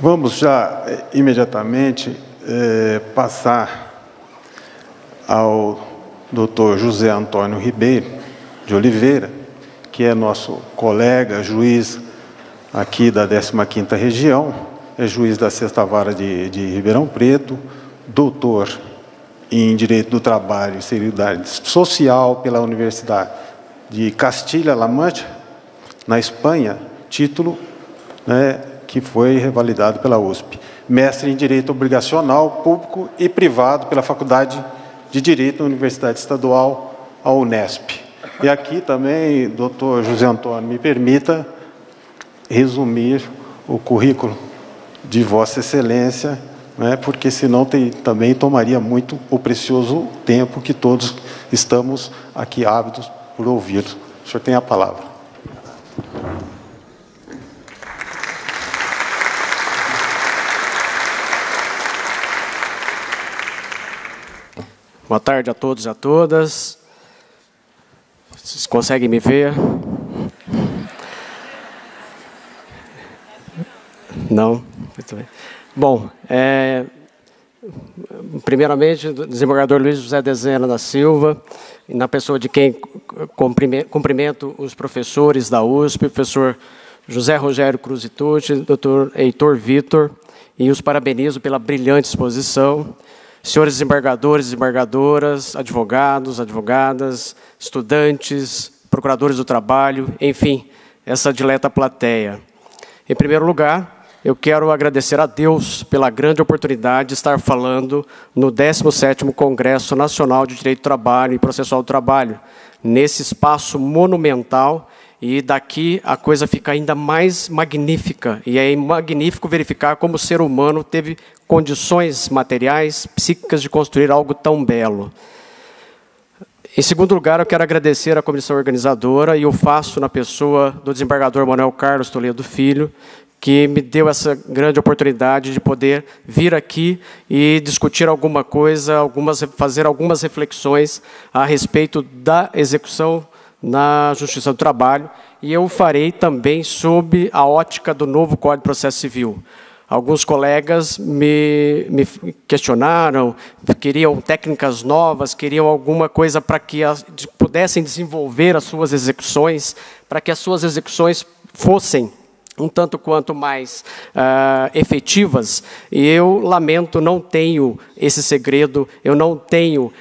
Vamos já imediatamente passar ao Dr. José Antônio Ribeiro de Oliveira, que é nosso colega, juiz aqui da 15ª Região, é juiz da 6ª Vara de Ribeirão Preto, doutor em Direito do Trabalho e Seguridade Social pela Universidade de Castilha-La Mancha, na Espanha, título, né, que foi revalidado pela USP. Mestre em Direito Obrigacional, Público e Privado pela Faculdade de Direito da Universidade Estadual, a Unesp. E aqui também, doutor José Antônio, me permita resumir o currículo de Vossa Excelência, né, porque senão também tomaria muito o precioso tempo que todos estamos aqui ávidos por ouvir. O senhor tem a palavra. Boa tarde a todos e a todas. Vocês conseguem me ver? Não? Muito bem. Bom, primeiramente, o desembargador Luiz José Dezena da Silva, na pessoa de quem cumprimento os professores da USP, professor José Rogério Cruz Itucci, doutor Heitor Vitor, e os parabenizo pela brilhante exposição. Senhores desembargadores, desembargadoras, advogados, advogadas, estudantes, procuradores do trabalho, enfim, essa dileta plateia. Em primeiro lugar, eu quero agradecer a Deus pela grande oportunidade de estar falando no 17º Congresso Nacional de Direito do Trabalho e Processual do Trabalho, nesse espaço monumental, e daqui a coisa fica ainda mais magnífica, e é magnífico verificar como o ser humano teve condições materiais, psíquicas de construir algo tão belo. Em segundo lugar, eu quero agradecer à comissão organizadora, e eu faço na pessoa do desembargador Manuel Carlos Toledo Filho, que me deu essa grande oportunidade de poder vir aqui e discutir alguma coisa, fazer algumas reflexões a respeito da execução na Justiça do Trabalho, e eu farei também sob a ótica do novo Código de Processo Civil. Alguns colegas me questionaram, queriam técnicas novas, queriam alguma coisa para que pudessem desenvolver as suas execuções, para que as suas execuções fossem um tanto quanto mais efetivas, e eu lamento, não tenho esse segredo, eu não tenho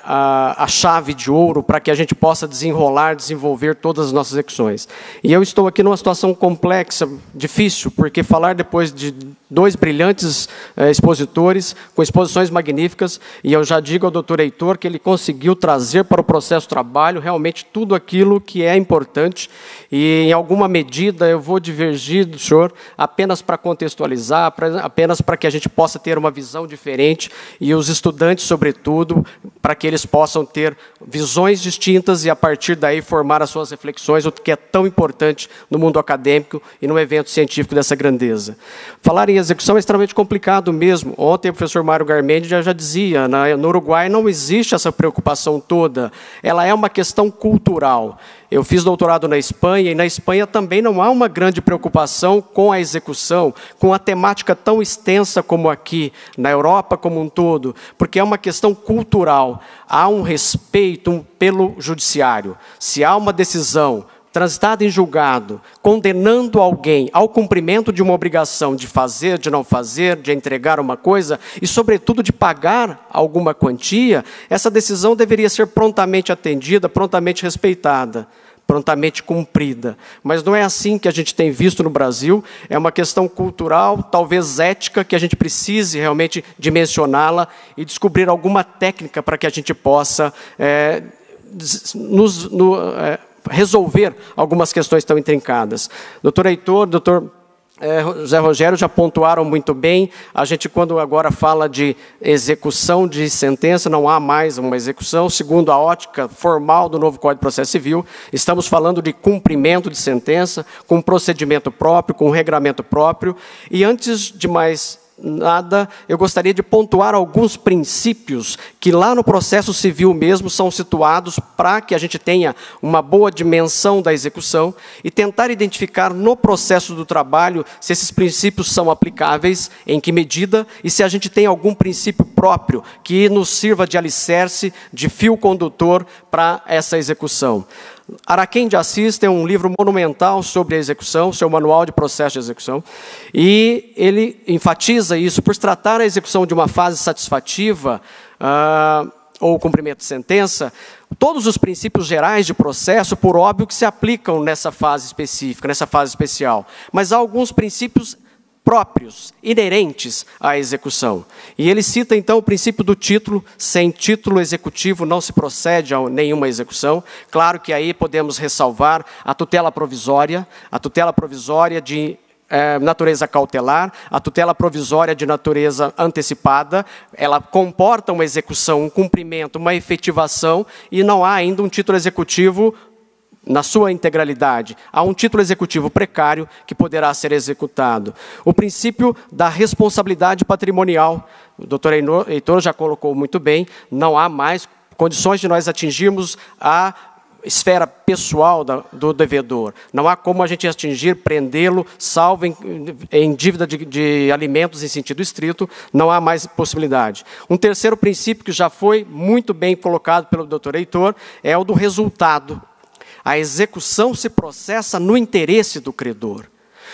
a chave de ouro para que a gente possa desenvolver todas as nossas execuções. E eu estou aqui numa situação complexa, difícil, porque falar depois de dois brilhantes expositores, com exposições magníficas, e eu já digo ao doutor Heitor que ele conseguiu trazer para o processo de trabalho realmente tudo aquilo que é importante, e em alguma medida eu vou divergir do senhor apenas para contextualizar, apenas para que a gente possa ter uma visão diferente, e os estudantes, sobretudo, para que eles possam ter visões distintas e, a partir daí, formar as suas reflexões, o que é tão importante no mundo acadêmico e num evento científico dessa grandeza. Falar em execução é extremamente complicado mesmo. Ontem o professor Mário Garmendi já dizia, no Uruguai não existe essa preocupação toda, ela é uma questão cultural. Eu fiz doutorado na Espanha, e na Espanha também não há uma grande preocupação com a execução, com a temática tão extensa como aqui, na Europa como um todo, porque é uma questão cultural. Há um respeito pelo judiciário. Se há uma decisão transitada em julgado, condenando alguém ao cumprimento de uma obrigação de fazer, de não fazer, de entregar uma coisa, e, sobretudo, de pagar alguma quantia, essa decisão deveria ser prontamente atendida, prontamente respeitada, prontamente cumprida. Mas não é assim que a gente tem visto no Brasil, é uma questão cultural, talvez ética, que a gente precise realmente dimensioná-la e descobrir alguma técnica para que a gente possa resolver algumas questões tão intrincadas. Doutor Heitor, doutor José Rogério já pontuaram muito bem. A gente, quando agora fala de execução de sentença, não há mais uma execução. Segundo a ótica formal do novo Código de Processo Civil, estamos falando de cumprimento de sentença, com procedimento próprio, com regramento próprio. E, antes de mais nada, eu gostaria de pontuar alguns princípios que lá no processo civil mesmo são situados para que a gente tenha uma boa dimensão da execução e tentar identificar no processo do trabalho se esses princípios são aplicáveis, em que medida, e se a gente tem algum princípio próprio que nos sirva de alicerce, de fio condutor para essa execução. Araquém de Assis tem um livro monumental sobre a execução, seu manual de processo de execução, e ele enfatiza isso, por tratar a execução de uma fase satisfativa, ou cumprimento de sentença, todos os princípios gerais de processo, por óbvio, que se aplicam nessa fase específica, nessa fase especial, mas há alguns princípios próprios, inerentes à execução. E ele cita, então, o princípio do título. Sem título executivo não se procede a nenhuma execução. Claro que aí podemos ressalvar a tutela provisória de natureza cautelar, a tutela provisória de natureza antecipada. Ela comporta uma execução, um cumprimento, uma efetivação, e não há ainda um título executivo na sua integralidade. Há um título executivo precário que poderá ser executado. O princípio da responsabilidade patrimonial, o doutor Heitor já colocou muito bem, não há mais condições de nós atingirmos a esfera pessoal do devedor. Não há como a gente atingir, prendê-lo, salvo em dívida de alimentos em sentido estrito, não há mais possibilidade. Um terceiro princípio que já foi muito bem colocado pelo doutor Heitor é o do resultado. A execução se processa no interesse do credor,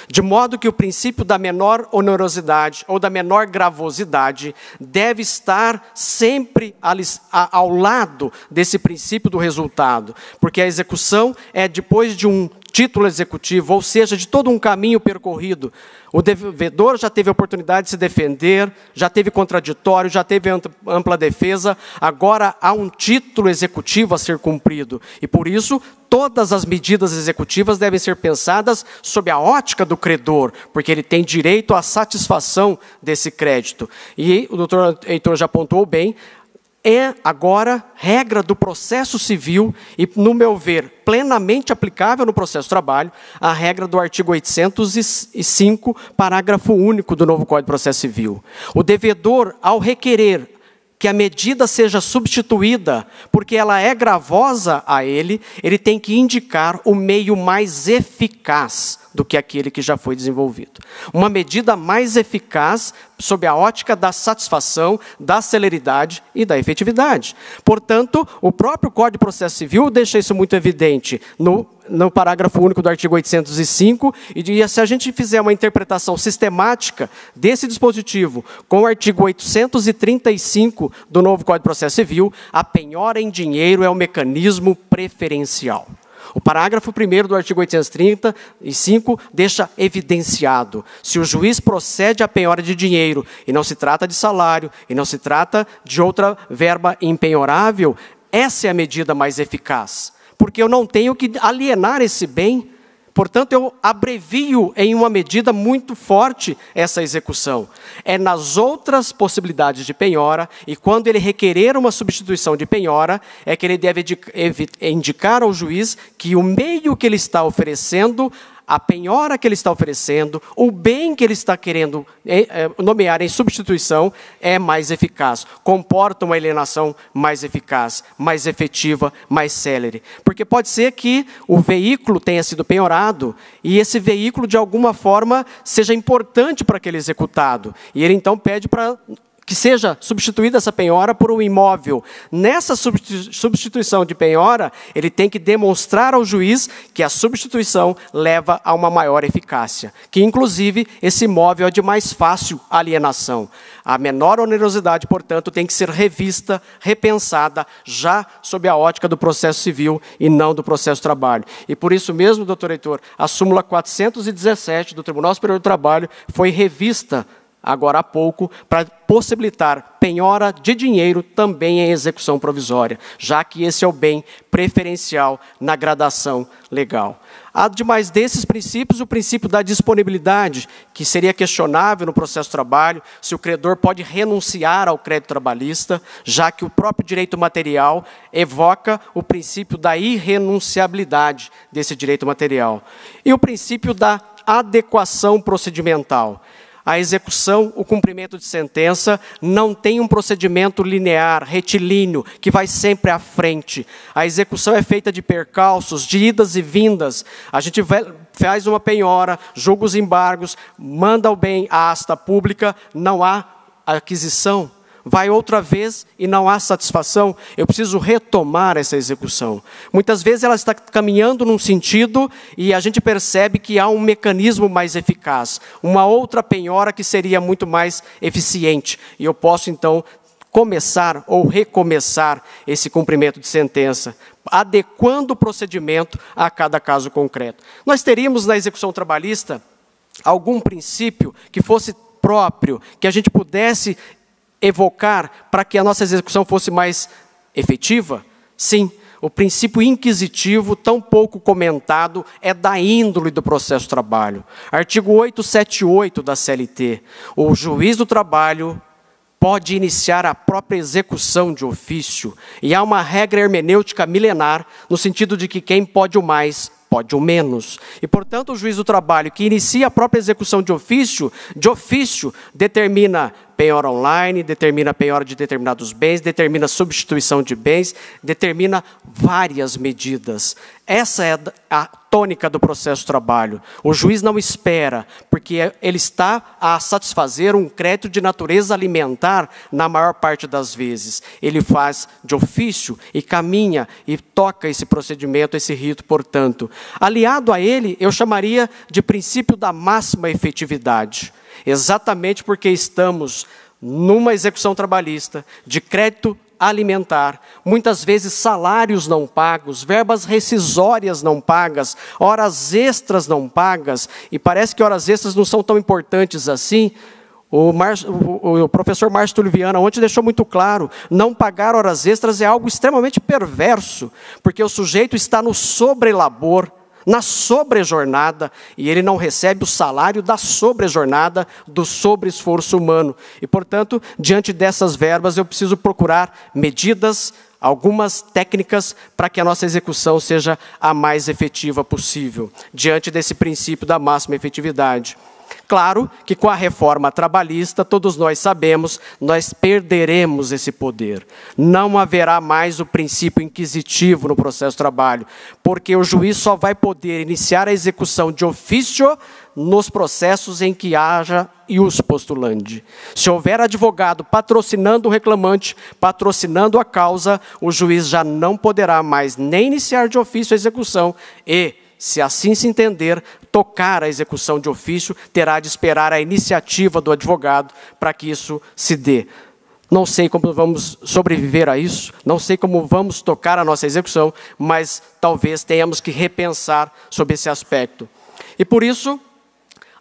de modo que o princípio da menor onerosidade ou da menor gravosidade deve estar sempre ao lado desse princípio do resultado, porque a execução é depois de um título executivo, ou seja, de todo um caminho percorrido. O devedor já teve a oportunidade de se defender, já teve contraditório, já teve ampla defesa, agora há um título executivo a ser cumprido. E por isso, todas as medidas executivas devem ser pensadas sob a ótica do credor, porque ele tem direito à satisfação desse crédito. E o doutor Heitor já apontou bem, é agora regra do processo civil e, no meu ver, plenamente aplicável no processo de trabalho, a regra do artigo 805, parágrafo único do novo Código de Processo Civil. O devedor, ao requerer que a medida seja substituída, porque ela é gravosa a ele tem que indicar o meio mais eficaz do que aquele que já foi desenvolvido. Uma medida mais eficaz sob a ótica da satisfação, da celeridade e da efetividade. Portanto, o próprio Código de Processo Civil deixa isso muito evidente no parágrafo único do artigo 805, e se a gente fizer uma interpretação sistemática desse dispositivo com o artigo 835 do novo Código de Processo Civil, a penhora em dinheiro é um mecanismo preferencial. O parágrafo 1º do artigo 835 deixa evidenciado: se o juiz procede à penhora de dinheiro, e não se trata de salário, e não se trata de outra verba impenhorável, essa é a medida mais eficaz, porque eu não tenho que alienar esse bem. Portanto, eu abrevio em uma medida muito forte essa execução. É nas outras possibilidades de penhora, e quando ele requerer uma substituição de penhora, é que ele deve indicar ao juiz que o meio que ele está oferecendo, a penhora que ele está oferecendo, o bem que ele está querendo nomear em substituição é mais eficaz, comporta uma alienação mais eficaz, mais efetiva, mais célere. Porque pode ser que o veículo tenha sido penhorado e esse veículo, de alguma forma, seja importante para aquele executado. E ele, então, pede para que seja substituída essa penhora por um imóvel. Nessa substituição de penhora, ele tem que demonstrar ao juiz que a substituição leva a uma maior eficácia, que, inclusive, esse imóvel é de mais fácil alienação. A menor onerosidade, portanto, tem que ser revista, repensada, já sob a ótica do processo civil e não do processo de trabalho. E por isso mesmo, doutor Heitor, a súmula 417 do Tribunal Superior do Trabalho foi revista agora há pouco, para possibilitar penhora de dinheiro também em execução provisória, já que esse é o bem preferencial na gradação legal. Ademais desses princípios, o princípio da disponibilidade, que seria questionável no processo de trabalho, se o credor pode renunciar ao crédito trabalhista, já que o próprio direito material evoca o princípio da irrenunciabilidade desse direito material. E o princípio da adequação procedimental. A execução, o cumprimento de sentença, não tem um procedimento linear, retilíneo, que vai sempre à frente. A execução é feita de percalços, de idas e vindas. A gente faz uma penhora, julga os embargos, manda o bem à asta pública, não há aquisição. Vai outra vez e não há satisfação, eu preciso retomar essa execução. Muitas vezes ela está caminhando num sentido e a gente percebe que há um mecanismo mais eficaz, uma outra penhora que seria muito mais eficiente. E eu posso, então, começar ou recomeçar esse cumprimento de sentença, adequando o procedimento a cada caso concreto. Nós teríamos na execução trabalhista algum princípio que fosse próprio, que a gente pudesse evocar para que a nossa execução fosse mais efetiva? Sim, o princípio inquisitivo, tão pouco comentado, é da índole do processo de trabalho. Artigo 878 da CLT. O juiz do trabalho pode iniciar a própria execução de ofício. E há uma regra hermenêutica milenar, no sentido de que quem pode o mais, pode o menos. E, portanto, o juiz do trabalho que inicia a própria execução de ofício determina penhora online, determina penhora de determinados bens, determina substituição de bens, determina várias medidas. Essa é a tônica do processo de trabalho. O juiz não espera, porque ele está a satisfazer um crédito de natureza alimentar na maior parte das vezes. Ele faz de ofício e caminha e toca esse procedimento, esse rito, portanto. Aliado a ele, eu chamaria de princípio da máxima efetividade. Exatamente porque estamos numa execução trabalhista de crédito alimentar, muitas vezes salários não pagos, verbas rescisórias não pagas, horas extras não pagas, e parece que horas extras não são tão importantes assim. O professor Márcio Túlio Viana ontem deixou muito claro, não pagar horas extras é algo extremamente perverso, porque o sujeito está no sobrelabor, na sobrejornada, e ele não recebe o salário da sobrejornada, do sobreesforço humano. E, portanto, diante dessas verbas, eu preciso procurar medidas, algumas técnicas, para que a nossa execução seja a mais efetiva possível, diante desse princípio da máxima efetividade. Claro que com a reforma trabalhista, todos nós sabemos, nós perderemos esse poder. Não haverá mais o princípio inquisitivo no processo de trabalho, porque o juiz só vai poder iniciar a execução de ofício nos processos em que haja ius postulandi. Se houver advogado patrocinando o reclamante, patrocinando a causa, o juiz já não poderá mais nem iniciar de ofício a execução e, se assim se entender, tocar a execução de ofício, terá de esperar a iniciativa do advogado para que isso se dê. Não sei como vamos sobreviver a isso, não sei como vamos tocar a nossa execução, mas talvez tenhamos que repensar sobre esse aspecto. E por isso,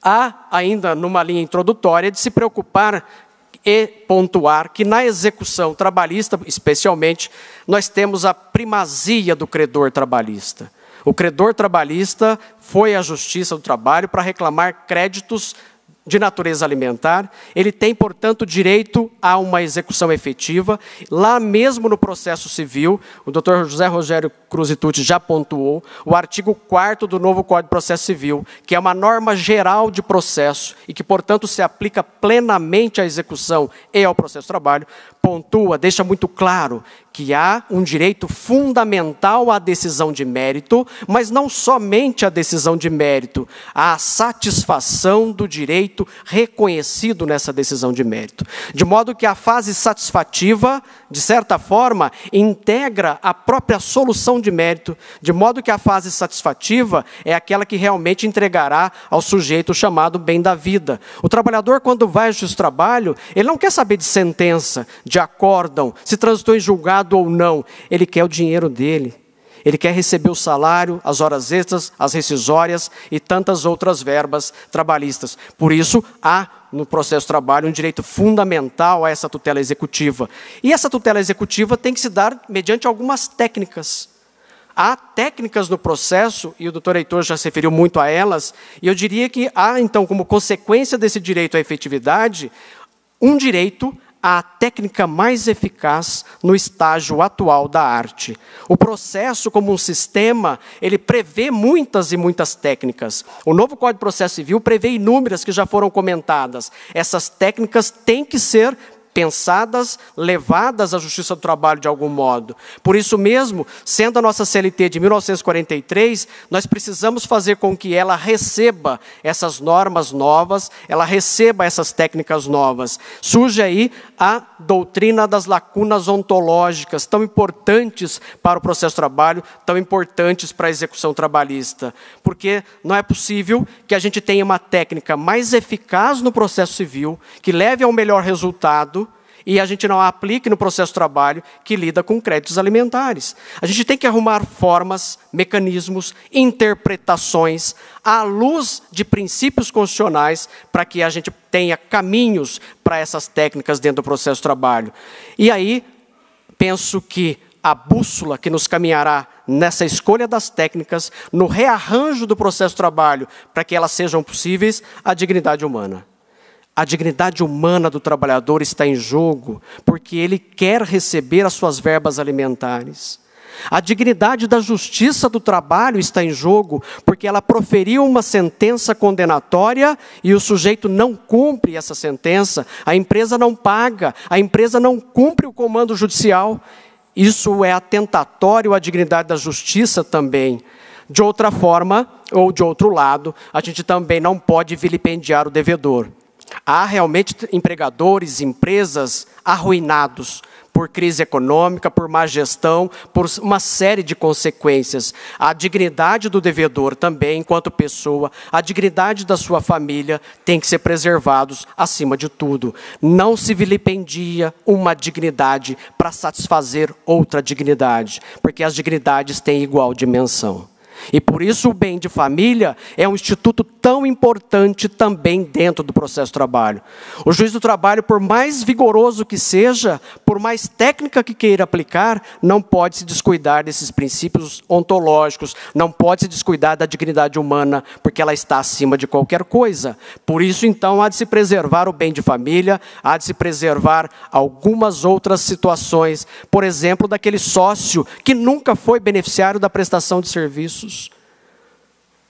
há ainda numa linha introdutória de se preocupar e pontuar que na execução trabalhista, especialmente, nós temos a primazia do credor trabalhista. O credor trabalhista foi à Justiça do Trabalho para reclamar créditos de natureza alimentar. Ele tem, portanto, direito a uma execução efetiva. Lá mesmo no processo civil, o doutor José Rogério Cruzitucci já pontuou, o artigo 4º do novo Código de Processo Civil, que é uma norma geral de processo e que, portanto, se aplica plenamente à execução e ao processo de trabalho, pontua, deixa muito claro que há um direito fundamental à decisão de mérito, mas não somente à decisão de mérito, à satisfação do direito reconhecido nessa decisão de mérito. De modo que a fase satisfativa, de certa forma, integra a própria solução de mérito, de modo que a fase satisfativa é aquela que realmente entregará ao sujeito o chamado bem da vida. O trabalhador, quando vai à Justiça do Trabalho, ele não quer saber de sentença, de acórdão, se transitou em julgado ou não, ele quer o dinheiro dele. Ele quer receber o salário, as horas extras, as rescisórias e tantas outras verbas trabalhistas. Por isso, há no processo de trabalho um direito fundamental a essa tutela executiva. E essa tutela executiva tem que se dar mediante algumas técnicas. Há técnicas no processo, e o doutor Heitor já se referiu muito a elas, e eu diria que há, então, como consequência desse direito à efetividade, um direito a técnica mais eficaz no estágio atual da arte. O processo, como um sistema, ele prevê muitas e muitas técnicas. O novo Código de Processo Civil prevê inúmeras que já foram comentadas. Essas técnicas têm que ser pensadas, levadas à Justiça do Trabalho de algum modo. Por isso mesmo, sendo a nossa CLT de 1943, nós precisamos fazer com que ela receba essas normas novas, ela receba essas técnicas novas. Surge aí a doutrina das lacunas ontológicas, tão importantes para o processo do trabalho, tão importantes para a execução trabalhista. Porque não é possível que a gente tenha uma técnica mais eficaz no processo civil, que leve ao melhor resultado, e a gente não a aplique no processo de trabalho que lida com créditos alimentares. A gente tem que arrumar formas, mecanismos, interpretações, à luz de princípios constitucionais, para que a gente tenha caminhos para essas técnicas dentro do processo de trabalho. E aí, penso que a bússola que nos caminhará nessa escolha das técnicas, no rearranjo do processo de trabalho, para que elas sejam possíveis, a dignidade humana. A dignidade humana do trabalhador está em jogo, porque ele quer receber as suas verbas alimentares. A dignidade da justiça do trabalho está em jogo, porque ela proferiu uma sentença condenatória e o sujeito não cumpre essa sentença, a empresa não paga, a empresa não cumpre o comando judicial. Isso é atentatório à dignidade da justiça também. De outra forma, ou de outro lado, a gente também não pode vilipendiar o devedor. Há realmente empregadores, empresas arruinados por crise econômica, por má gestão, por uma série de consequências. A dignidade do devedor também, enquanto pessoa, a dignidade da sua família tem que ser preservados acima de tudo. Não se vilipendia uma dignidade para satisfazer outra dignidade, porque as dignidades têm igual dimensão. E por isso o bem de família é um instituto tão importante também dentro do processo de trabalho. O juiz do trabalho, por mais vigoroso que seja, por mais técnica que queira aplicar, não pode se descuidar desses princípios ontológicos, não pode se descuidar da dignidade humana, porque ela está acima de qualquer coisa. Por isso, então, há de se preservar o bem de família, há de se preservar algumas outras situações, por exemplo, daquele sócio que nunca foi beneficiário da prestação de serviços.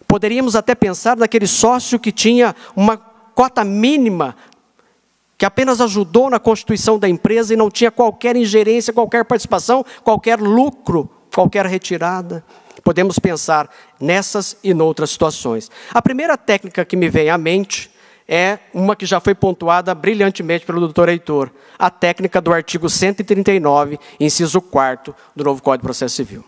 Poderíamos até pensar daquele sócio que tinha uma cota mínima, que apenas ajudou na constituição da empresa e não tinha qualquer ingerência, qualquer participação, qualquer lucro, qualquer retirada. Podemos pensar nessas e noutras situações. A primeira técnica que me vem à mente é uma que já foi pontuada brilhantemente pelo doutor Heitor, a técnica do artigo 139, inciso 4º do novo Código de Processo Civil.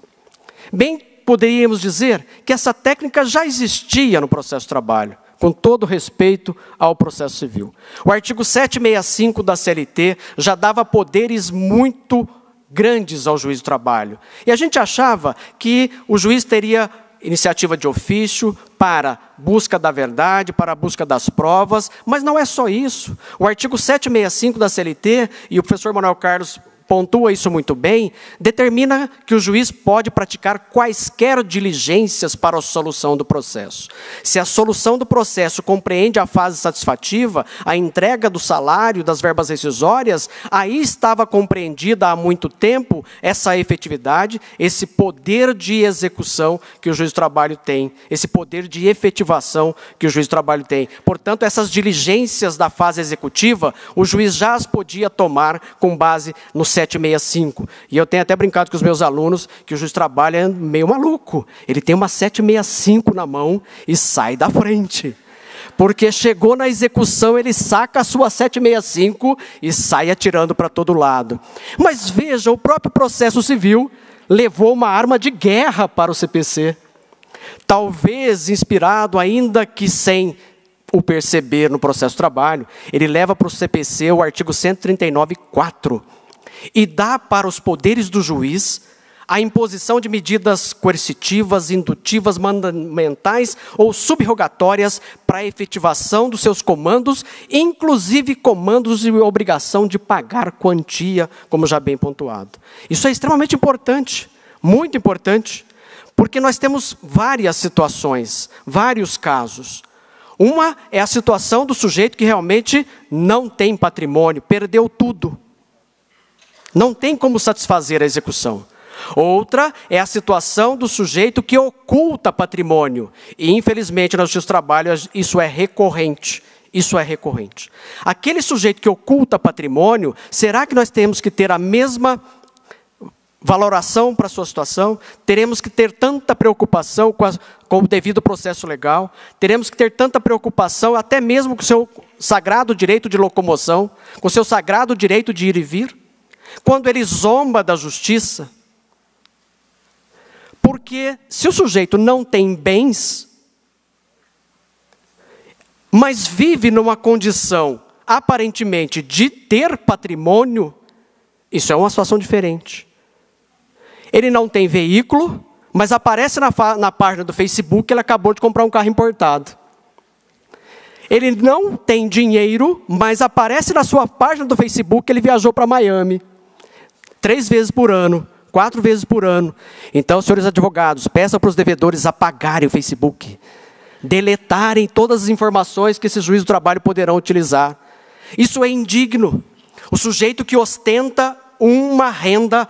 Bem, poderíamos dizer que essa técnica já existia no processo de trabalho, com todo respeito ao processo civil. O artigo 765 da CLT já dava poderes muito grandes ao juiz do trabalho. E a gente achava que o juiz teria iniciativa de ofício para busca da verdade, para a busca das provas, mas não é só isso. O artigo 765 da CLT, e o professor Manuel Carlos pontua isso muito bem, determina que o juiz pode praticar quaisquer diligências para a solução do processo. Se a solução do processo compreende a fase satisfativa, a entrega do salário, das verbas rescisórias, aí estava compreendida há muito tempo essa efetividade, esse poder de execução que o juiz do trabalho tem, esse poder de efetivação que o juiz do trabalho tem. Portanto, essas diligências da fase executiva, o juiz já as podia tomar com base no 765. E eu tenho até brincado com os meus alunos que o juiz trabalha meio maluco. Ele tem uma 765 na mão e sai da frente. Porque chegou na execução, ele saca a sua 765 e sai atirando para todo lado. Mas veja, o próprio processo civil levou uma arma de guerra para o CPC. Talvez inspirado, ainda que sem o perceber no processo de trabalho, ele leva para o CPC o artigo 139.4. E dá para os poderes do juiz a imposição de medidas coercitivas, indutivas, mandamentais ou subrogatórias para a efetivação dos seus comandos, inclusive comandos de obrigação de pagar quantia, como já bem pontuado. Isso é extremamente importante, muito importante, porque nós temos várias situações, vários casos. Uma é a situação do sujeito que realmente não tem patrimônio, perdeu tudo. Não tem como satisfazer a execução. Outra é a situação do sujeito que oculta patrimônio. E, infelizmente, na Justiça do Trabalho, isso é recorrente. Isso é recorrente. Aquele sujeito que oculta patrimônio, será que nós temos que ter a mesma valoração para a sua situação? Teremos que ter tanta preocupação com o devido processo legal? Teremos que ter tanta preocupação até mesmo com o seu sagrado direito de locomoção, com o seu sagrado direito de ir e vir? Quando ele zomba da justiça? Porque se o sujeito não tem bens, mas vive numa condição aparentemente de ter patrimônio, isso é uma situação diferente. Ele não tem veículo, mas aparece na página do Facebook que ele acabou de comprar um carro importado. Ele não tem dinheiro, mas aparece na sua página do Facebook que ele viajou para Miami 3 vezes por ano, 4 vezes por ano. Então, senhores advogados, peçam para os devedores apagarem o Facebook, deletarem todas as informações que esses juízes do trabalho poderão utilizar. Isso é indigno. O sujeito que ostenta uma renda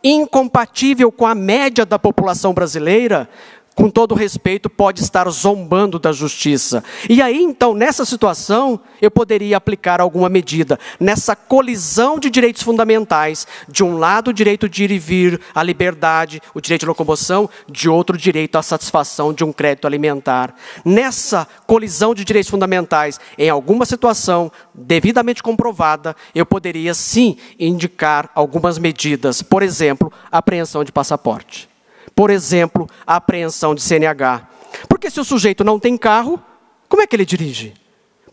incompatível com a média da população brasileira, com todo respeito, pode estar zombando da justiça. E aí, então, nessa situação, eu poderia aplicar alguma medida. Nessa colisão de direitos fundamentais, de um lado o direito de ir e vir, a liberdade, o direito de locomoção, de outro direito à satisfação de um crédito alimentar. Nessa colisão de direitos fundamentais, em alguma situação devidamente comprovada, eu poderia sim indicar algumas medidas. Por exemplo, apreensão de passaporte. Por exemplo, a apreensão de CNH. Porque se o sujeito não tem carro, como é que ele dirige?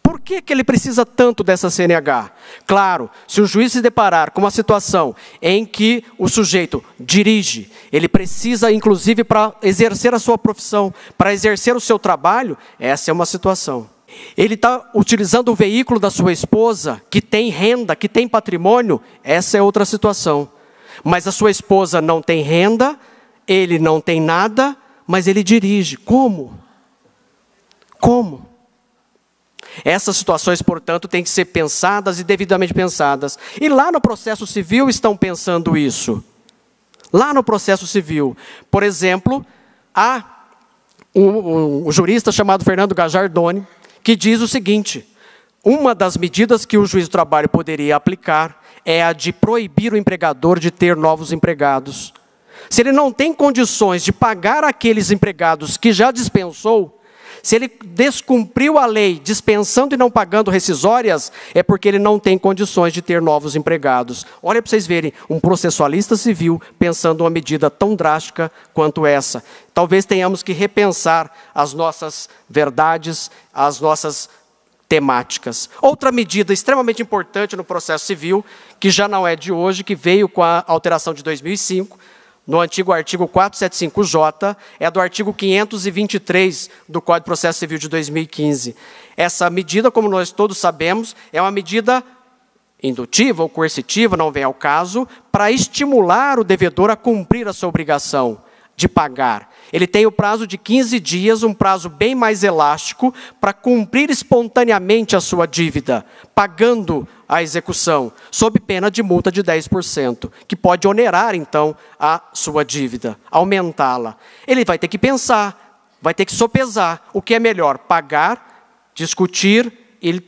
Por que ele precisa tanto dessa CNH? Claro, se o juiz se deparar com uma situação em que o sujeito dirige, ele precisa, inclusive, para exercer a sua profissão, para exercer o seu trabalho, essa é uma situação. Ele está utilizando o veículo da sua esposa, que tem renda, que tem patrimônio, essa é outra situação. Mas a sua esposa não tem renda, ele não tem nada, mas ele dirige. Como? Como? Essas situações, portanto, têm que ser pensadas e devidamente pensadas. E lá no processo civil estão pensando isso. Lá no processo civil. Por exemplo, há um jurista chamado Fernando Gajardoni, que diz o seguinte: uma das medidas que o juiz do trabalho poderia aplicar é a de proibir o empregador de ter novos empregados. Se ele não tem condições de pagar aqueles empregados que já dispensou, se ele descumpriu a lei dispensando e não pagando rescisórias, é porque ele não tem condições de ter novos empregados. Olha para vocês verem, um processualista civil pensando uma medida tão drástica quanto essa. Talvez tenhamos que repensar as nossas verdades, as nossas temáticas. Outra medida extremamente importante no processo civil, que já não é de hoje, que veio com a alteração de 2005, no antigo artigo 475J, é do artigo 523 do Código de Processo Civil de 2015. Essa medida, como nós todos sabemos, é uma medida indutiva ou coercitiva, não vem ao caso, para estimular o devedor a cumprir a sua obrigação de pagar. Ele tem o prazo de 15 dias, um prazo bem mais elástico, para cumprir espontaneamente a sua dívida, pagando a execução, sob pena de multa de 10%, que pode onerar, então, a sua dívida, aumentá-la. Ele vai ter que pensar, vai ter que sopesar o que é melhor, pagar, discutir e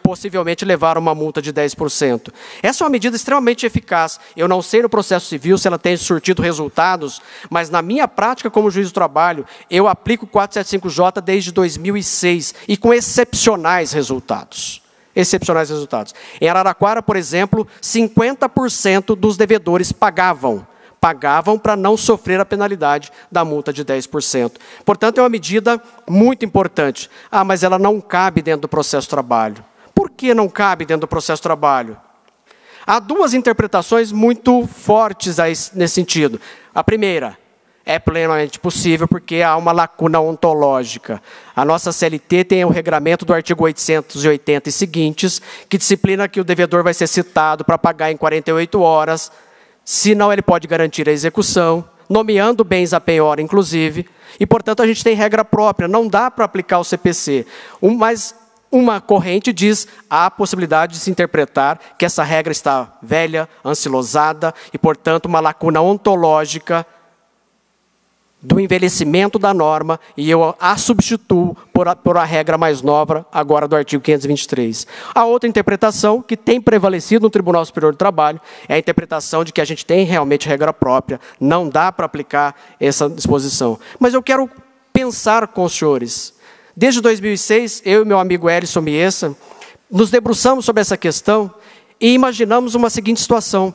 possivelmente levar uma multa de 10%. Essa é uma medida extremamente eficaz. Eu não sei no processo civil se ela tem surtido resultados, mas na minha prática como juiz do trabalho, eu aplico o 475J desde 2006 e com excepcionais resultados. Excepcionais resultados. Em Araraquara, por exemplo, 50% dos devedores pagavam para não sofrer a penalidade da multa de 10%. Portanto, é uma medida muito importante. Ah, mas ela não cabe dentro do processo de trabalho. Por que não cabe dentro do processo de trabalho? Há duas interpretações muito fortes nesse sentido. A primeira, é plenamente possível porque há uma lacuna ontológica. A nossa CLT tem o regramento do artigo 880 e seguintes, que disciplina que o devedor vai ser citado para pagar em 48 horas, senão ele pode garantir a execução, nomeando bens a penhora, inclusive, e, portanto, a gente tem regra própria, não dá para aplicar o CPC. Mas uma corrente diz há a possibilidade de se interpretar que essa regra está velha, ancilosada, e, portanto, uma lacuna ontológica do envelhecimento da norma, e eu a substituo por a regra mais nova, agora do artigo 523. A outra interpretação, que tem prevalecido no Tribunal Superior do Trabalho, é a interpretação de que a gente tem realmente regra própria, não dá para aplicar essa disposição. Mas eu quero pensar com os senhores. Desde 2006, eu e meu amigo Elison Miesa, nos debruçamos sobre essa questão e imaginamos uma seguinte situação: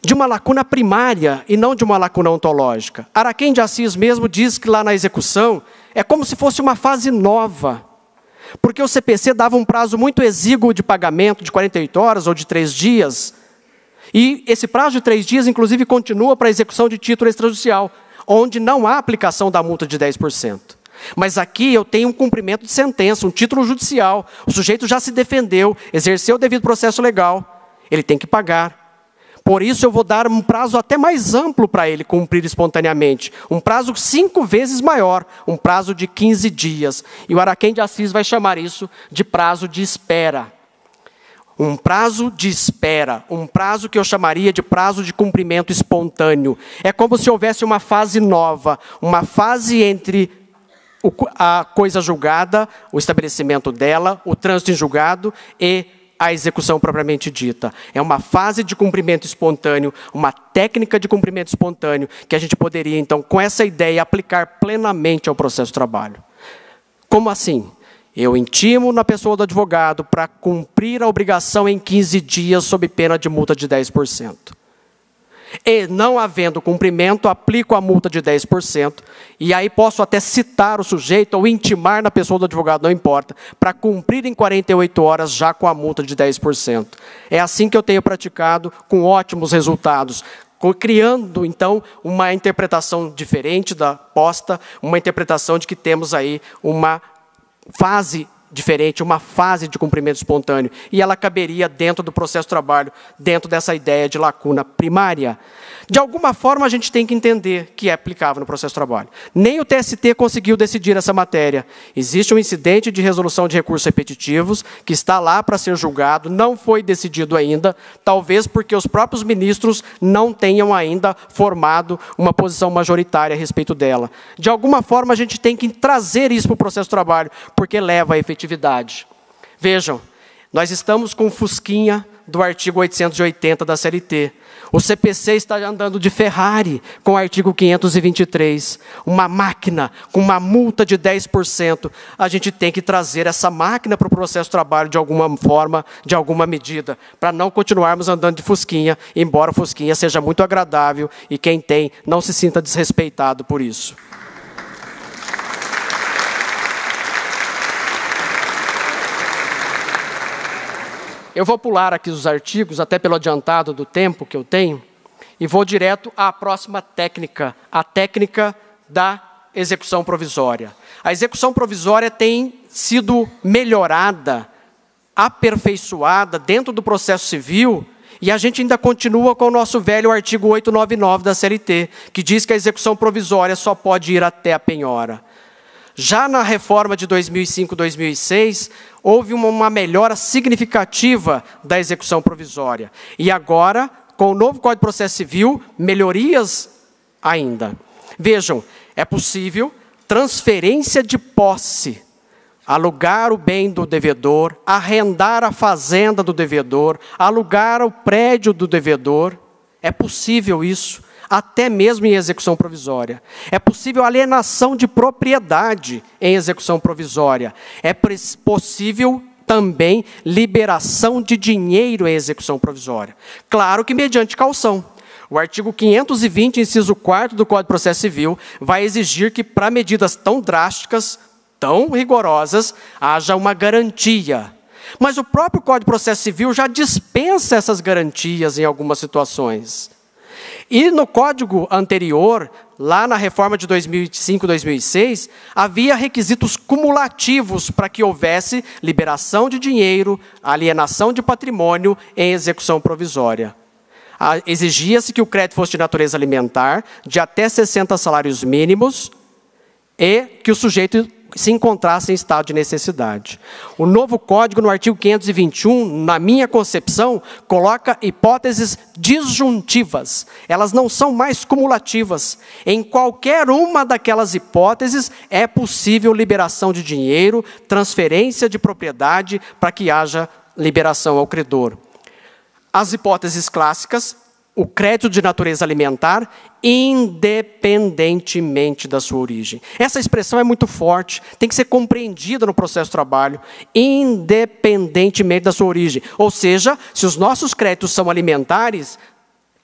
de uma lacuna primária e não de uma lacuna ontológica. Araquém de Assis mesmo diz que lá na execução é como se fosse uma fase nova, porque o CPC dava um prazo muito exíguo de pagamento, de 48 horas ou de 3 dias, e esse prazo de 3 dias, inclusive, continua para a execução de título extrajudicial, onde não há aplicação da multa de 10%. Mas aqui eu tenho um cumprimento de sentença, um título judicial, o sujeito já se defendeu, exerceu o devido processo legal, ele tem que pagar. Por isso eu vou dar um prazo até mais amplo para ele cumprir espontaneamente. Um prazo 5 vezes maior, um prazo de 15 dias. E o Araquém de Assis vai chamar isso de prazo de espera. Um prazo de espera, um prazo que eu chamaria de prazo de cumprimento espontâneo. É como se houvesse uma fase nova, uma fase entre a coisa julgada, o estabelecimento dela, o trânsito em julgado e a execução propriamente dita. É uma fase de cumprimento espontâneo, uma técnica de cumprimento espontâneo, que a gente poderia, então, com essa ideia, aplicar plenamente ao processo de trabalho. Como assim? Eu intimo na pessoa do advogado para cumprir a obrigação em 15 dias sob pena de multa de 10%. E, não havendo cumprimento, aplico a multa de 10%, e aí posso até citar o sujeito ou intimar na pessoa do advogado, não importa, para cumprir em 48 horas já com a multa de 10%. É assim que eu tenho praticado, com ótimos resultados, criando, então, uma interpretação diferente da posta, uma interpretação de que temos aí uma fase diferente, uma fase de cumprimento espontâneo, e ela caberia dentro do processo de trabalho, dentro dessa ideia de lacuna primária. De alguma forma, a gente tem que entender que é aplicável no processo de trabalho. Nem o TST conseguiu decidir essa matéria. Existe um incidente de resolução de recursos repetitivos, que está lá para ser julgado, não foi decidido ainda, talvez porque os próprios ministros não tenham ainda formado uma posição majoritária a respeito dela. De alguma forma, a gente tem que trazer isso para o processo de trabalho, porque leva a efetividade. Vejam, nós estamos com o fusquinha do artigo 880 da CLT. O CPC está andando de Ferrari com o artigo 523. Uma máquina com uma multa de 10%. A gente tem que trazer essa máquina para o processo de trabalho de alguma forma, de alguma medida, para não continuarmos andando de fusquinha, embora o fusquinha seja muito agradável e quem tem não se sinta desrespeitado por isso. Eu vou pular aqui os artigos, até pelo adiantado do tempo que eu tenho, e vou direto à próxima técnica, a técnica da execução provisória. A execução provisória tem sido melhorada, aperfeiçoada dentro do processo civil, e a gente ainda continua com o nosso velho artigo 899 da CLT, que diz que a execução provisória só pode ir até a penhora. Já na reforma de 2005-2006, houve uma melhora significativa da execução provisória. E agora, com o novo Código de Processo Civil, melhorias ainda. Vejam, é possível transferência de posse, alugar o bem do devedor, arrendar a fazenda do devedor, alugar o prédio do devedor. É possível isso. Até mesmo em execução provisória. É possível alienação de propriedade em execução provisória. É possível também liberação de dinheiro em execução provisória. Claro que mediante caução. O artigo 520, inciso 4º do Código de Processo Civil, vai exigir que, para medidas tão drásticas, tão rigorosas, haja uma garantia. Mas o próprio Código de Processo Civil já dispensa essas garantias em algumas situações. E no código anterior, lá na reforma de 2005-2006, havia requisitos cumulativos para que houvesse liberação de dinheiro, alienação de patrimônio em execução provisória. Exigia-se que o crédito fosse de natureza alimentar, de até 60 salários mínimos, e que o sujeito se encontrasse em estado de necessidade. O novo código, no artigo 521, na minha concepção, coloca hipóteses disjuntivas. Elas não são mais cumulativas. Em qualquer uma daquelas hipóteses, é possível liberação de dinheiro, transferência de propriedade, para que haja liberação ao credor. As hipóteses clássicas: o crédito de natureza alimentar, independentemente da sua origem. Essa expressão é muito forte, tem que ser compreendida no processo de trabalho, independentemente da sua origem. Ou seja, se os nossos créditos são alimentares,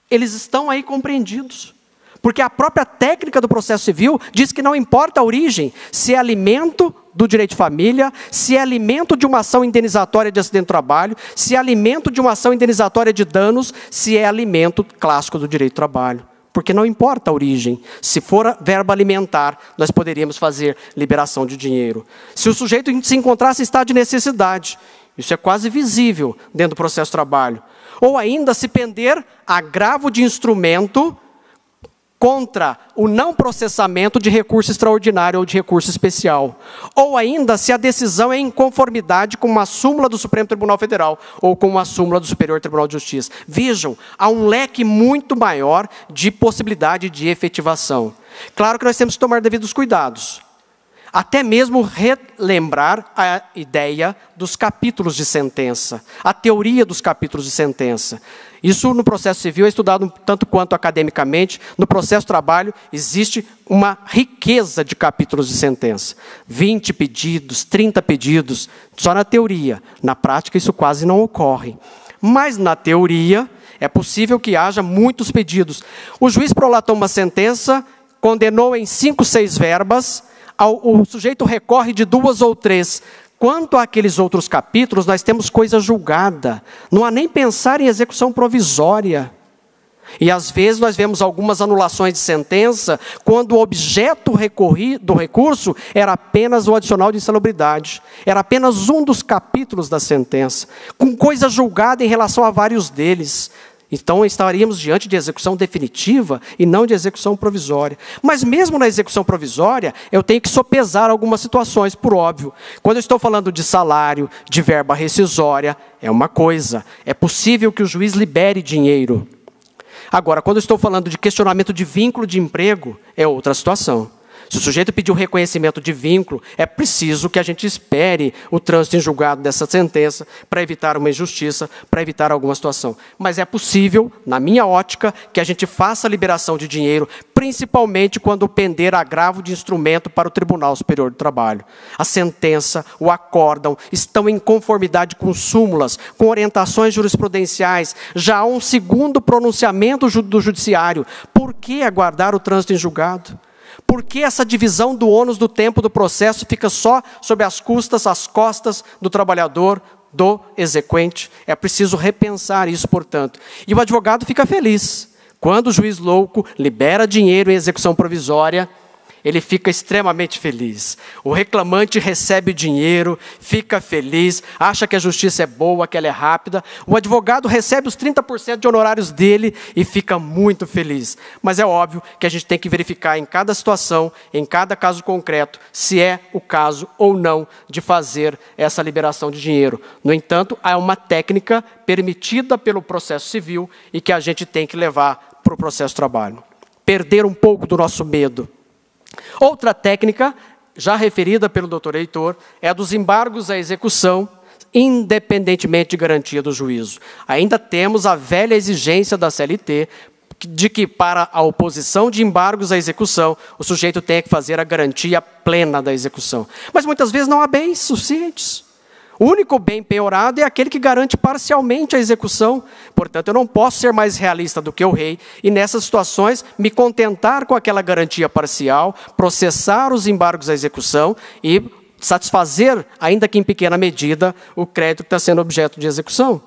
eles estão aí compreendidos. Porque a própria técnica do processo civil diz que não importa a origem, se é alimento do direito de família, se é alimento de uma ação indenizatória de acidente de trabalho, se é alimento de uma ação indenizatória de danos, se é alimento clássico do direito do trabalho. Porque não importa a origem. Se for verba alimentar, nós poderíamos fazer liberação de dinheiro. Se o sujeito se encontrasse em estado de necessidade, isso é quase visível dentro do processo de trabalho. Ou ainda, se pender agravo de instrumento contra o não processamento de recurso extraordinário ou de recurso especial. Ou ainda, se a decisão é em conformidade com uma súmula do Supremo Tribunal Federal ou com uma súmula do Superior Tribunal de Justiça. Vejam, há um leque muito maior de possibilidade de efetivação. Claro que nós temos que tomar devidos cuidados. Até mesmo relembrar a ideia dos capítulos de sentença, a teoria dos capítulos de sentença. Isso no processo civil é estudado tanto quanto academicamente. No processo de trabalho existe uma riqueza de capítulos de sentença. 20 pedidos, 30 pedidos, só na teoria. Na prática isso quase não ocorre. Mas na teoria é possível que haja muitos pedidos. O juiz prolatou uma sentença, condenou em 5, 6 verbas, o sujeito recorre de 2 ou 3. Quanto àqueles outros capítulos, nós temos coisa julgada. Não há nem pensar em execução provisória. E às vezes nós vemos algumas anulações de sentença, quando o objeto do recurso era apenas o adicional de insalubridade. Era apenas um dos capítulos da sentença, com coisa julgada em relação a vários deles. Então, estaríamos diante de execução definitiva e não de execução provisória. Mas mesmo na execução provisória, eu tenho que sopesar algumas situações, por óbvio. Quando eu estou falando de salário, de verba rescisória, é uma coisa. É possível que o juiz libere dinheiro. Agora, quando eu estou falando de questionamento de vínculo de emprego, é outra situação. Se o sujeito pediu reconhecimento de vínculo, é preciso que a gente espere o trânsito em julgado dessa sentença para evitar uma injustiça, para evitar alguma situação. Mas é possível, na minha ótica, que a gente faça a liberação de dinheiro, principalmente quando pender agravo de instrumento para o Tribunal Superior do Trabalho. A sentença, o acórdão, estão em conformidade com súmulas, com orientações jurisprudenciais, já há um segundo pronunciamento do judiciário. Por que aguardar o trânsito em julgado? Por que essa divisão do ônus do tempo do processo fica só sobre as costas do trabalhador, do exequente? É preciso repensar isso, portanto. E o advogado fica feliz. Quando o juiz louco libera dinheiro em execução provisória, ele fica extremamente feliz. O reclamante recebe o dinheiro, fica feliz, acha que a justiça é boa, que ela é rápida. O advogado recebe os 30% de honorários dele e fica muito feliz. Mas é óbvio que a gente tem que verificar em cada situação, em cada caso concreto, se é o caso ou não de fazer essa liberação de dinheiro. No entanto, há uma técnica permitida pelo processo civil e que a gente tem que levar para o processo de trabalho. Perder um pouco do nosso medo. Outra técnica, já referida pelo doutor Heitor, é a dos embargos à execução, independentemente de garantia do juízo. Ainda temos a velha exigência da CLT, de que para a oposição de embargos à execução, o sujeito tem que fazer a garantia plena da execução. Mas muitas vezes não há bens suficientes. O único bem penhorado é aquele que garante parcialmente a execução. Portanto, eu não posso ser mais realista do que o rei e, nessas situações, me contentar com aquela garantia parcial, processar os embargos à execução e satisfazer, ainda que em pequena medida, o crédito que está sendo objeto de execução.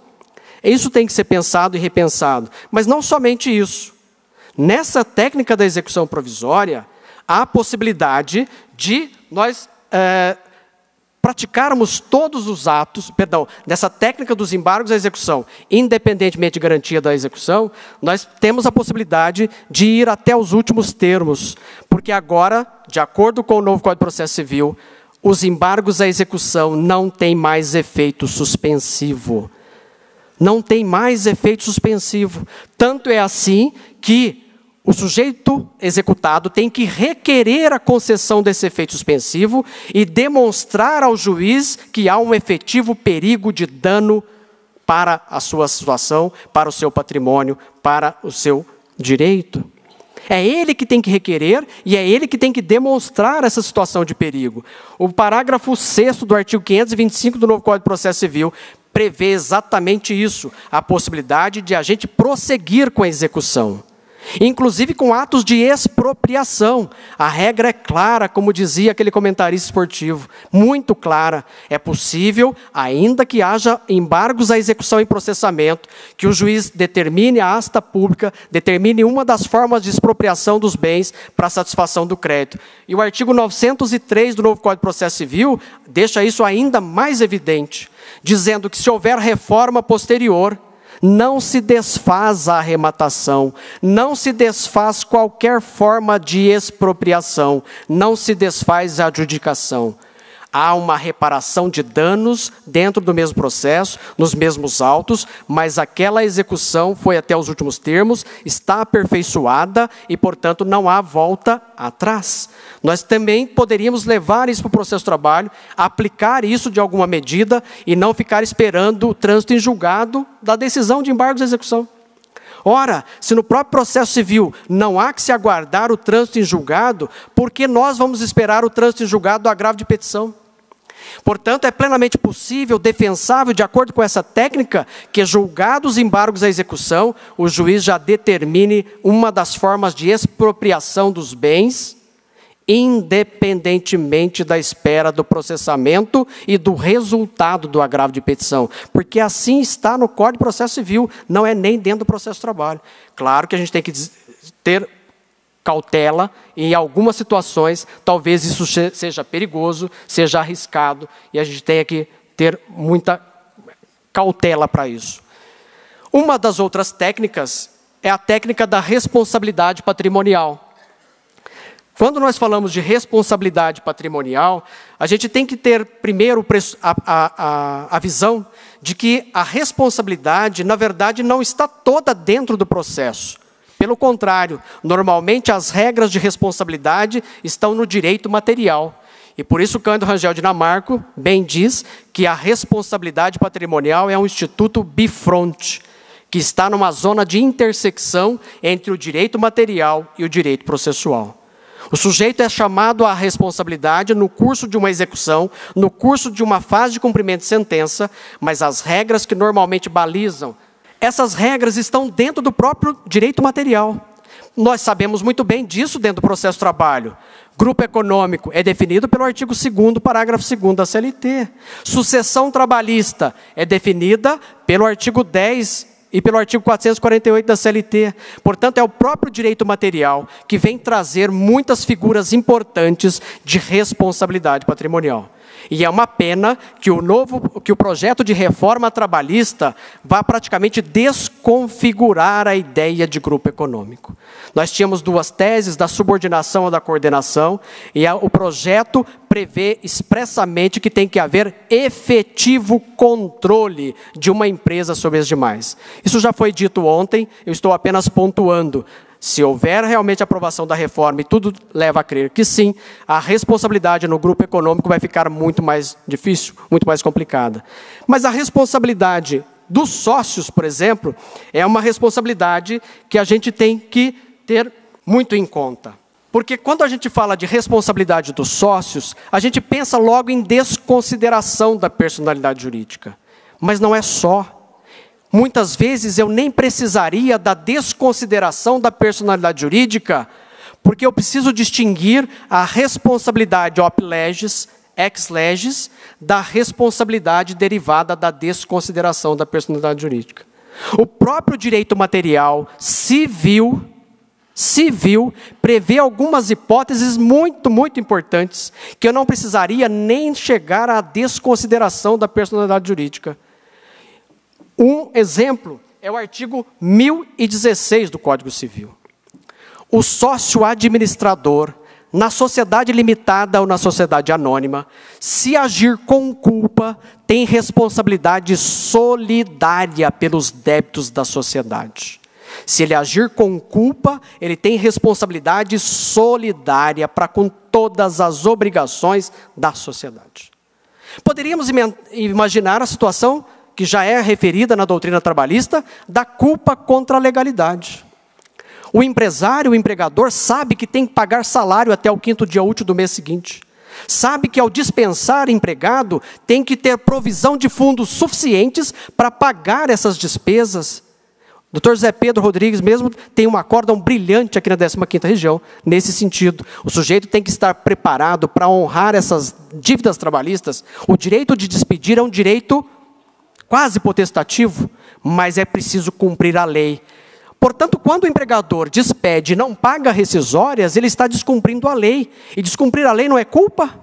Isso tem que ser pensado e repensado. Mas não somente isso. Nessa técnica da execução provisória, há a possibilidade de nós praticarmos todos os atos, nessa técnica dos embargos à execução, independentemente de garantia da execução, nós temos a possibilidade de ir até os últimos termos, porque agora, de acordo com o novo Código de Processo Civil, os embargos à execução não têm mais efeito suspensivo. Não tem mais efeito suspensivo. Tanto é assim que o sujeito executado tem que requerer a concessão desse efeito suspensivo e demonstrar ao juiz que há um efetivo perigo de dano para a sua situação, para o seu patrimônio, para o seu direito. É ele que tem que requerer e é ele que tem que demonstrar essa situação de perigo. O parágrafo 6º do artigo 525 do novo Código de Processo Civil prevê exatamente isso, a possibilidade de a gente prosseguir com a execução. Inclusive com atos de expropriação. A regra é clara, como dizia aquele comentarista esportivo, muito clara. É possível, ainda que haja embargos à execução e processamento, que o juiz determine a asta pública, determine uma das formas de expropriação dos bens para satisfação do crédito. E o artigo 903 do novo Código de Processo Civil deixa isso ainda mais evidente, dizendo que se houver reforma posterior, não se desfaz a arrematação, não se desfaz qualquer forma de expropriação, não se desfaz a adjudicação. Há uma reparação de danos dentro do mesmo processo, nos mesmos autos, mas aquela execução foi até os últimos termos, está aperfeiçoada e, portanto, não há volta atrás. Nós também poderíamos levar isso para o processo de trabalho, aplicar isso de alguma medida e não ficar esperando o trânsito em julgado da decisão de embargo de execução. Ora, se no próprio processo civil não há que se aguardar o trânsito em julgado, por que nós vamos esperar o trânsito em julgado do agravo de petição? Portanto, é plenamente possível, defensável, de acordo com essa técnica, que julgados embargos à execução, o juiz já determine uma das formas de expropriação dos bens, independentemente da espera do processamento e do resultado do agravo de petição. Porque assim está no Código de Processo Civil, não é nem dentro do processo de trabalho. Claro que a gente tem que ter cautela, e em algumas situações, talvez isso seja perigoso, seja arriscado, e a gente tenha que ter muita cautela para isso. Uma das outras técnicas é a técnica da responsabilidade patrimonial. Quando nós falamos de responsabilidade patrimonial, a gente tem que ter primeiro a visão de que a responsabilidade, na verdade, não está toda dentro do processo. Pelo contrário, normalmente as regras de responsabilidade estão no direito material. E por isso Cândido Rangel Dinamarco bem diz que a responsabilidade patrimonial é um instituto bifronte, que está numa zona de intersecção entre o direito material e o direito processual. O sujeito é chamado à responsabilidade no curso de uma execução, no curso de uma fase de cumprimento de sentença, mas as regras que normalmente balizam, essas regras estão dentro do próprio direito material. Nós sabemos muito bem disso dentro do processo de trabalho. Grupo econômico é definido pelo artigo 2º, parágrafo 2º da CLT. Sucessão trabalhista é definida pelo artigo 10 e pelo artigo 448 da CLT. Portanto, é o próprio direito material que vem trazer muitas figuras importantes de responsabilidade patrimonial. E é uma pena que o projeto de reforma trabalhista vá praticamente desconfigurar a ideia de grupo econômico. Nós tínhamos duas teses, da subordinação ou da coordenação, e o projeto prevê expressamente que tem que haver efetivo controle de uma empresa sobre as demais. Isso já foi dito ontem, eu estou apenas pontuando. Se houver realmente aprovação da reforma, e tudo leva a crer que sim, a responsabilidade no grupo econômico vai ficar muito mais difícil, muito mais complicada. Mas a responsabilidade dos sócios, por exemplo, é uma responsabilidade que a gente tem que ter muito em conta. Porque quando a gente fala de responsabilidade dos sócios, a gente pensa logo em desconsideração da personalidade jurídica. Mas não é só. Muitas vezes eu nem precisaria da desconsideração da personalidade jurídica, porque eu preciso distinguir a responsabilidade op legis, ex legis, da responsabilidade derivada da desconsideração da personalidade jurídica. O próprio direito material civil Civil prevê algumas hipóteses muito, muito importantes, que eu não precisaria nem chegar à desconsideração da personalidade jurídica. Um exemplo é o artigo 1016 do Código Civil. O sócio administrador, na sociedade limitada ou na sociedade anônima, se agir com culpa, tem responsabilidade solidária pelos débitos da sociedade. Se ele agir com culpa, ele tem responsabilidade solidária para com todas as obrigações da sociedade. Poderíamos imaginar a situação que já é referida na doutrina trabalhista da culpa contra a legalidade. O empresário, o empregador, sabe que tem que pagar salário até o 5º dia útil do mês seguinte. Sabe que ao dispensar empregado, tem que ter provisão de fundos suficientes para pagar essas despesas. O Dr. Zé Pedro Rodrigues mesmo tem um acórdão brilhante aqui na 15ª região, nesse sentido. O sujeito tem que estar preparado para honrar essas dívidas trabalhistas. O direito de despedir é um direito quase potestativo, mas é preciso cumprir a lei. Portanto, quando o empregador despede e não paga rescisórias, ele está descumprindo a lei. E descumprir a lei não é culpa?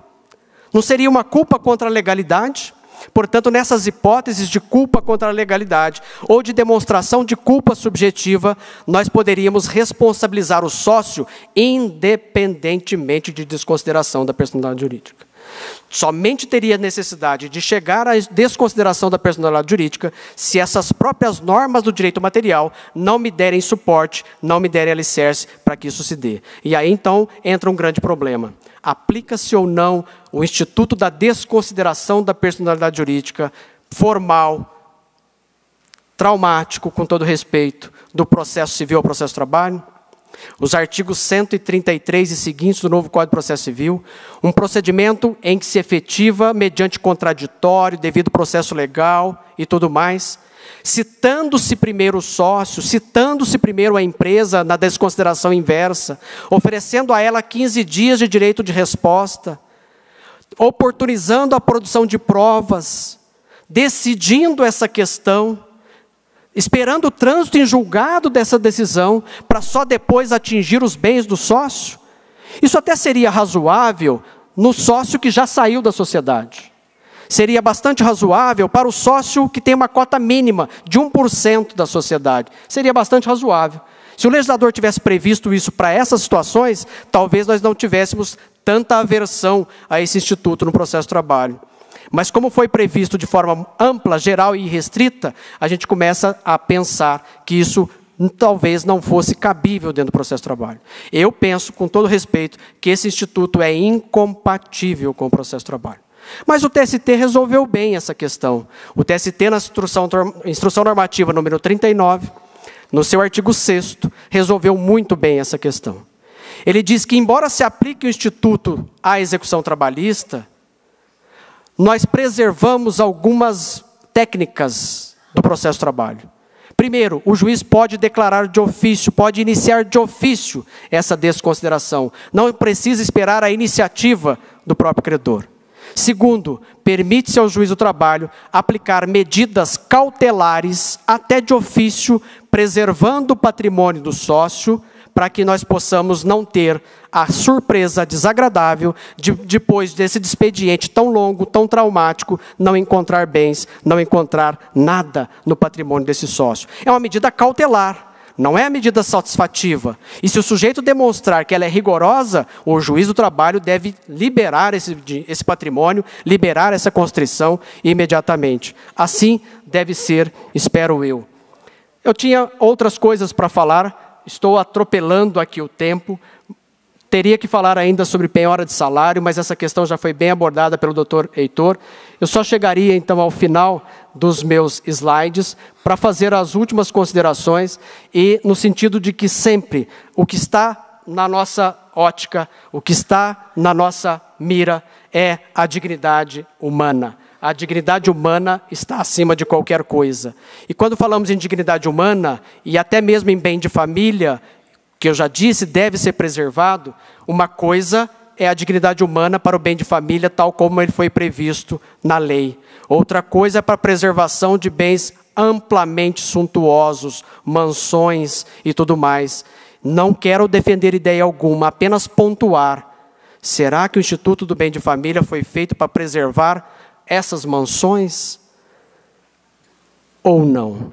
Não seria uma culpa contra a legalidade? Portanto, nessas hipóteses de culpa contra a legalidade ou de demonstração de culpa subjetiva, nós poderíamos responsabilizar o sócio independentemente de desconsideração da personalidade jurídica. Somente teria necessidade de chegar à desconsideração da personalidade jurídica se essas próprias normas do direito material não me derem suporte, não me derem alicerce para que isso se dê. E aí, então, entra um grande problema. Aplica-se ou não o instituto da desconsideração da personalidade jurídica formal, traumático, com todo respeito, do processo civil ao processo de trabalho? Os artigos 133 e seguintes do novo Código de Processo Civil, um procedimento em que se efetiva mediante contraditório, devido processo legal e tudo mais, citando-se primeiro o sócio, citando-se primeiro a empresa na desconsideração inversa, oferecendo a ela 15 dias de direito de resposta, oportunizando a produção de provas, decidindo essa questão, esperando o trânsito em julgado dessa decisão, para só depois atingir os bens do sócio. Isso até seria razoável no sócio que já saiu da sociedade. Seria bastante razoável para o sócio que tem uma cota mínima de 1% da sociedade. Seria bastante razoável. Se o legislador tivesse previsto isso para essas situações, talvez nós não tivéssemos tanta aversão a esse instituto no processo de trabalho. Mas como foi previsto de forma ampla, geral e restrita, a gente começa a pensar que isso talvez não fosse cabível dentro do processo de trabalho. Eu penso, com todo respeito, que esse instituto é incompatível com o processo de trabalho. Mas o TST resolveu bem essa questão. O TST, na instrução normativa número 39, no seu artigo 6º, resolveu muito bem essa questão. Ele diz que, embora se aplique o instituto à execução trabalhista, nós preservamos algumas técnicas do processo de trabalho. Primeiro, o juiz pode declarar de ofício, pode iniciar de ofício essa desconsideração. Não precisa esperar a iniciativa do próprio credor. Segundo, permite-se ao juiz do trabalho aplicar medidas cautelares, até de ofício, preservando o patrimônio do sócio, para que nós possamos não ter a surpresa desagradável de, depois desse expediente tão longo, tão traumático, não encontrar bens, não encontrar nada no patrimônio desse sócio. É uma medida cautelar, não é a medida satisfativa. E se o sujeito demonstrar que ela é rigorosa, o juiz do trabalho deve liberar esse patrimônio, liberar essa constrição imediatamente. Assim deve ser, espero eu. Eu tinha outras coisas para falar, estou atropelando aqui o tempo. Teria que falar ainda sobre penhora de salário, mas essa questão já foi bem abordada pelo Dr. Heitor. Eu só chegaria, então, ao final dos meus slides para fazer as últimas considerações e no sentido de que sempre o que está na nossa ótica, o que está na nossa mira é a dignidade humana. A dignidade humana está acima de qualquer coisa. E quando falamos em dignidade humana, e até mesmo em bem de família, que eu já disse, deve ser preservado, uma coisa é a dignidade humana para o bem de família, tal como ele foi previsto na lei. Outra coisa é para a preservação de bens amplamente suntuosos, mansões e tudo mais. Não quero defender ideia alguma, apenas pontuar. Será que o Instituto do Bem de Família foi feito para preservar essas mansões? Ou não?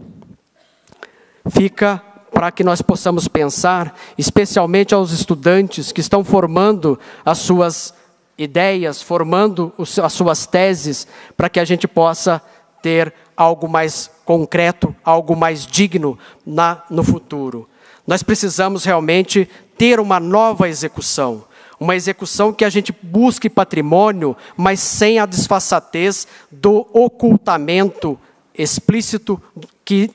Fica para que nós possamos pensar, especialmente aos estudantes que estão formando as suas ideias, formando as suas teses, para que a gente possa ter algo mais concreto, algo mais digno no futuro. Nós precisamos realmente ter uma nova execução, uma execução que a gente busque patrimônio, mas sem a disfarçatez do ocultamento explícito que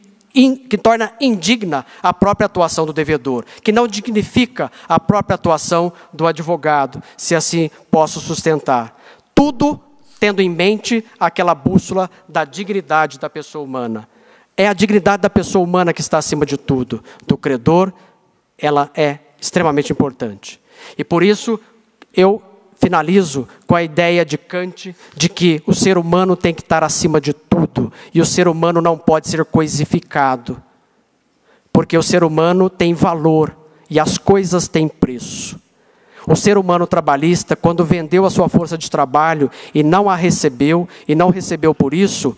torna indigna a própria atuação do devedor, que não dignifica a própria atuação do advogado, se assim posso sustentar. Tudo tendo em mente aquela bússola da dignidade da pessoa humana. É a dignidade da pessoa humana que está acima de tudo. Do credor, ela é extremamente importante. E por isso, eu finalizo com a ideia de Kant de que o ser humano tem que estar acima de tudo e o ser humano não pode ser coisificado, porque o ser humano tem valor e as coisas têm preço. O ser humano trabalhista, quando vendeu a sua força de trabalho e não a recebeu, e não recebeu por isso,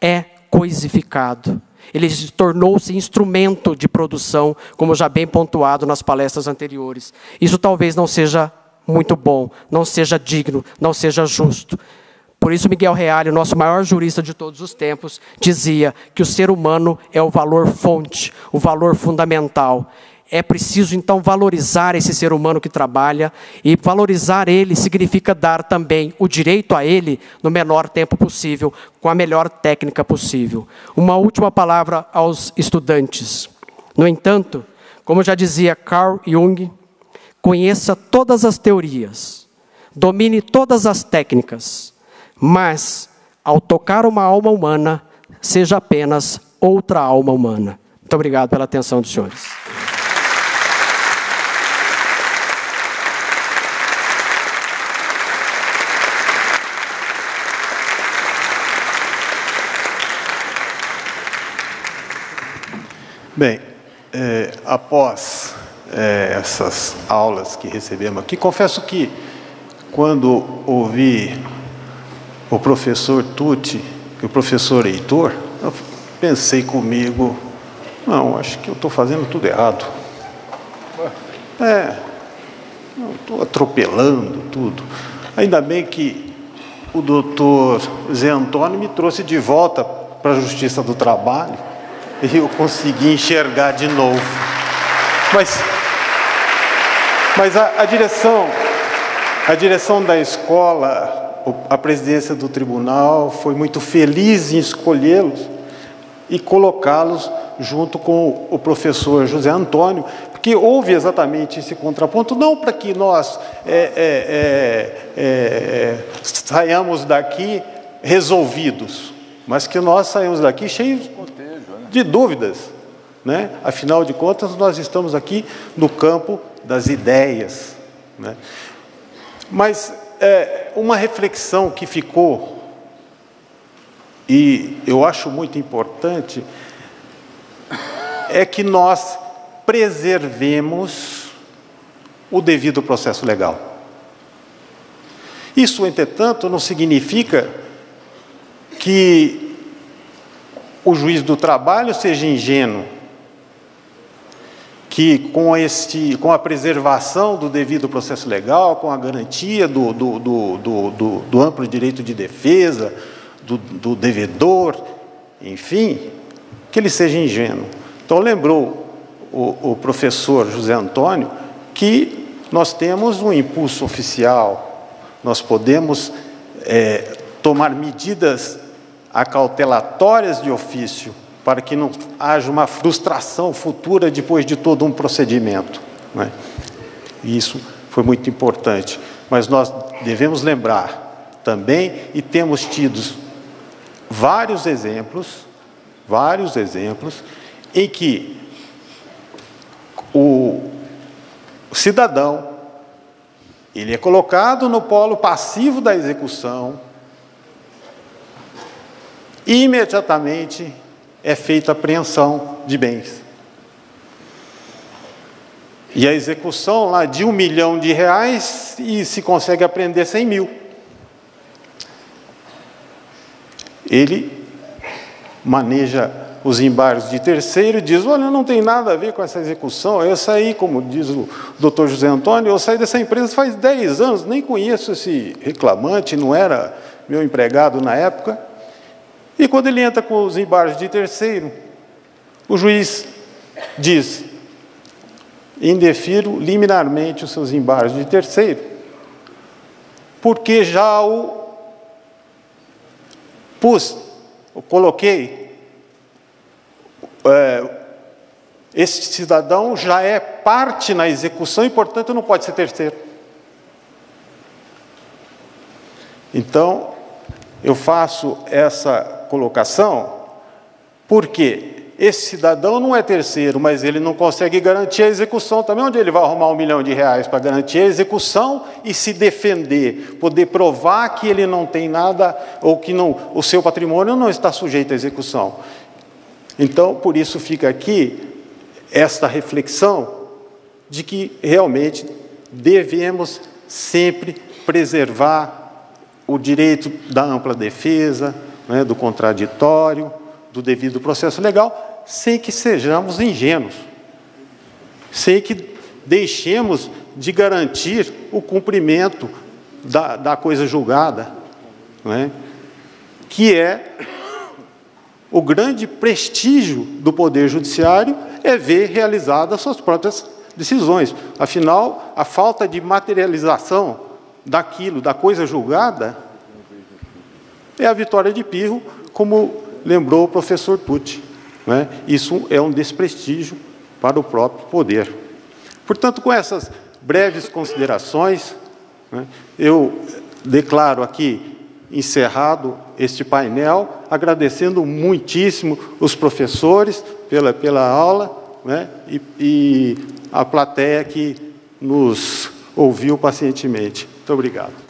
é coisificado. Ele tornou-se instrumento de produção, como já bem pontuado nas palestras anteriores. Isso talvez não seja muito bom, não seja digno, não seja justo. Por isso Miguel Reale, o nosso maior jurista de todos os tempos, dizia que o ser humano é o valor fonte, o valor fundamental. É preciso então valorizar esse ser humano que trabalha, e valorizar ele significa dar também o direito a ele no menor tempo possível, com a melhor técnica possível. Uma última palavra aos estudantes. No entanto, como já dizia Carl Jung, conheça todas as teorias, domine todas as técnicas, mas, ao tocar uma alma humana, seja apenas outra alma humana. Muito obrigado pela atenção dos senhores. Bem, após essas aulas que recebemos aqui, confesso que quando ouvi o professor Tucci e o professor Heitor, eu pensei comigo, não, acho que eu estou fazendo tudo errado. Estou atropelando tudo. Ainda bem que o doutor Zé Antônio me trouxe de volta para a Justiça do Trabalho e eu consegui enxergar de novo. Mas a direção da escola, a presidência do tribunal foi muito feliz em escolhê-los e colocá-los junto com o professor José Antônio, porque houve exatamente esse contraponto, não para que nós saiamos daqui resolvidos, mas que nós saímos daqui cheios de dúvidas, né? Afinal de contas, nós estamos aqui no campo das ideias, né? Mas uma reflexão que ficou, e eu acho muito importante, é que nós preservemos o devido processo legal. Isso, entretanto, não significa que o juiz do trabalho seja ingênuo, que com a preservação do devido processo legal, com a garantia do amplo direito de defesa, do devedor, enfim, que ele seja ingênuo. Então, lembrou o professor José Antônio que nós temos um impulso oficial, nós podemos tomar medidas acautelatórias de ofício, para que não haja uma frustração futura depois de todo um procedimento, né? E isso foi muito importante. Mas nós devemos lembrar também, e temos tido vários exemplos, em que o cidadão, ele é colocado no polo passivo da execução, e imediatamente é feita a apreensão de bens. E a execução lá de R$1 milhão e se consegue apreender 100 mil. Ele maneja os embargos de terceiro e diz, olha, não tem nada a ver com essa execução. Eu saí, como diz o doutor José Antônio, eu saí dessa empresa faz 10 anos, nem conheço esse reclamante, não era meu empregado na época. E quando ele entra com os embargos de terceiro, o juiz diz, indefiro liminarmente os seus embargos de terceiro, porque já coloquei, esse cidadão já é parte na execução e, portanto, não pode ser terceiro. Então, eu faço essa colocação porque esse cidadão não é terceiro, mas ele não consegue garantir a execução também. Onde ele vai arrumar R$1 milhão para garantir a execução e se defender, poder provar que ele não tem nada, ou que o seu patrimônio não está sujeito à execução. Então, por isso fica aqui esta reflexão de que realmente devemos sempre preservar o direito da ampla defesa, né, do contraditório, do devido processo legal, sem que sejamos ingênuos, sem que deixemos de garantir o cumprimento da coisa julgada, né, que é o grande prestígio do Poder Judiciário, é ver realizadas suas próprias decisões. Afinal, a falta de materialização daquilo, da coisa julgada, é a vitória de Pirro, como lembrou o professor Tucci, né? Isso é um desprestígio para o próprio poder. Portanto, com essas breves considerações, né, eu declaro aqui encerrado este painel, agradecendo muitíssimo os professores pela aula, né, e a plateia que nos ouviu pacientemente. Muito obrigado.